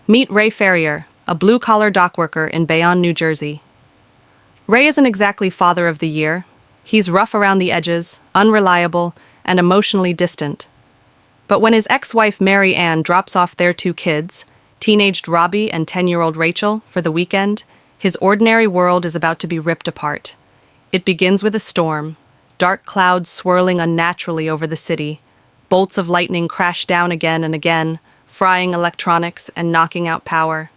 Meet Ray Ferrier, a blue-collar dockworker in Bayonne, New Jersey. Ray isn't exactly father of the year. He's rough around the edges, unreliable, and emotionally distant. But when his ex-wife Mary Ann drops off their two kids, teenaged Robbie and 10-year-old Rachel, for the weekend, his ordinary world is about to be ripped apart. It begins with a storm, dark clouds swirling unnaturally over the city. Bolts of lightning crash down again and again, frying electronics and knocking out power.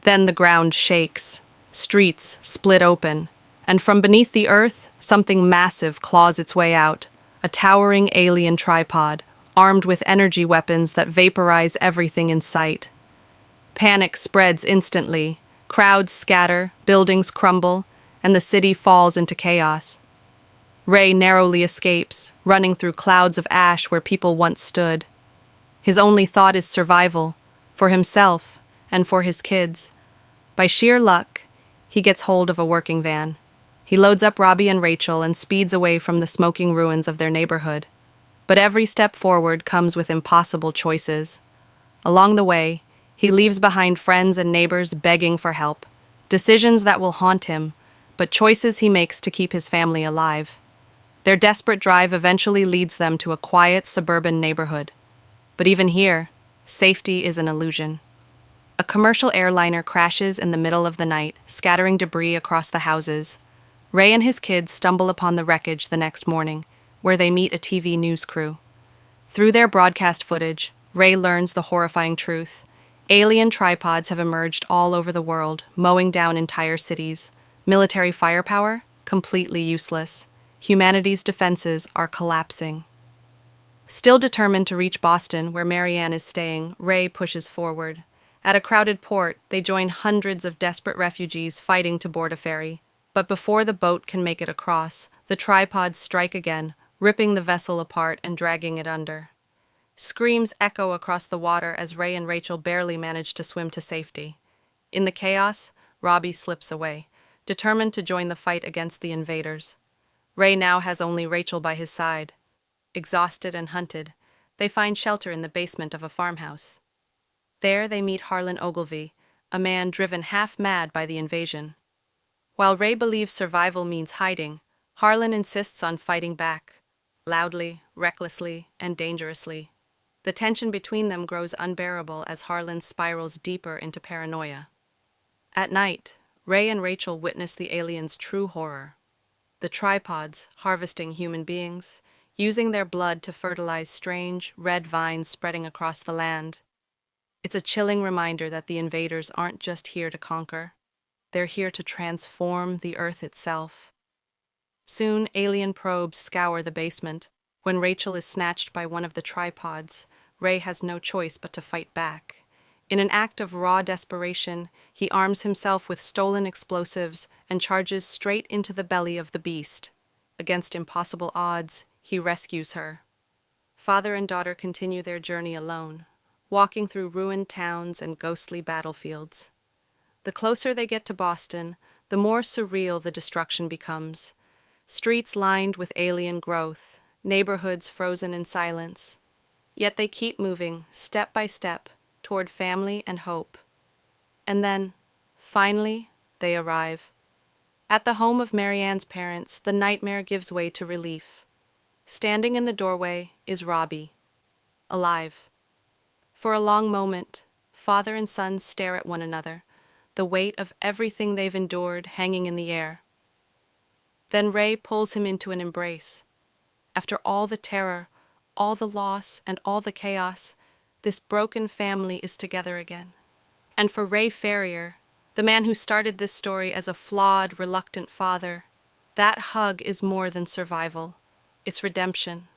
Then the ground shakes, streets split open, and from beneath the earth, something massive claws its way out, a towering alien tripod, armed with energy weapons that vaporize everything in sight. Panic spreads instantly, crowds scatter, buildings crumble, and the city falls into chaos. Ray narrowly escapes, running through clouds of ash where people once stood. His only thought is survival, for himself and for his kids. By sheer luck, he gets hold of a working van. He loads up Robbie and Rachel and speeds away from the smoking ruins of their neighborhood. But every step forward comes with impossible choices. Along the way, he leaves behind friends and neighbors begging for help, decisions that will haunt him, but choices he makes to keep his family alive. Their desperate drive eventually leads them to a quiet suburban neighborhood. But even here, safety is an illusion. A commercial airliner crashes in the middle of the night, scattering debris across the houses. Ray and his kids stumble upon the wreckage the next morning, where they meet a TV news crew. Through their broadcast footage, Ray learns the horrifying truth. Alien tripods have emerged all over the world, mowing down entire cities. Military firepower? Completely useless. Humanity's defenses are collapsing. Still determined to reach Boston, where Mary Ann is staying, Ray pushes forward. At a crowded port, they join hundreds of desperate refugees fighting to board a ferry. But before the boat can make it across, the tripods strike again, ripping the vessel apart and dragging it under. Screams echo across the water as Ray and Rachel barely manage to swim to safety. In the chaos, Robbie slips away, determined to join the fight against the invaders. Ray now has only Rachel by his side. Exhausted and hunted, they find shelter in the basement of a farmhouse. There they meet Harlan Ogilvy, a man driven half-mad by the invasion. While Ray believes survival means hiding, Harlan insists on fighting back, loudly, recklessly, and dangerously. The tension between them grows unbearable as Harlan spirals deeper into paranoia. At night, Ray and Rachel witness the aliens' true horror. The tripods, harvesting human beings, using their blood to fertilize strange, red vines spreading across the land. It's a chilling reminder that the invaders aren't just here to conquer. They're here to transform the Earth itself. Soon, alien probes scour the basement. When Rachel is snatched by one of the tripods, Ray has no choice but to fight back. In an act of raw desperation, he arms himself with stolen explosives and charges straight into the belly of the beast. Against impossible odds, he rescues her. Father and daughter continue their journey alone, walking through ruined towns and ghostly battlefields. The closer they get to Boston, the more surreal the destruction becomes. Streets lined with alien growth, neighborhoods frozen in silence. Yet they keep moving, step by step, toward family and hope. And then, finally, they arrive. At the home of Mary Ann's parents, the nightmare gives way to relief. Standing in the doorway is Robbie, alive. For a long moment, father and son stare at one another, the weight of everything they've endured hanging in the air. Then Ray pulls him into an embrace. After all the terror, all the loss, and all the chaos, this broken family is together again. And for Ray Ferrier, the man who started this story as a flawed, reluctant father, that hug is more than survival. It's redemption.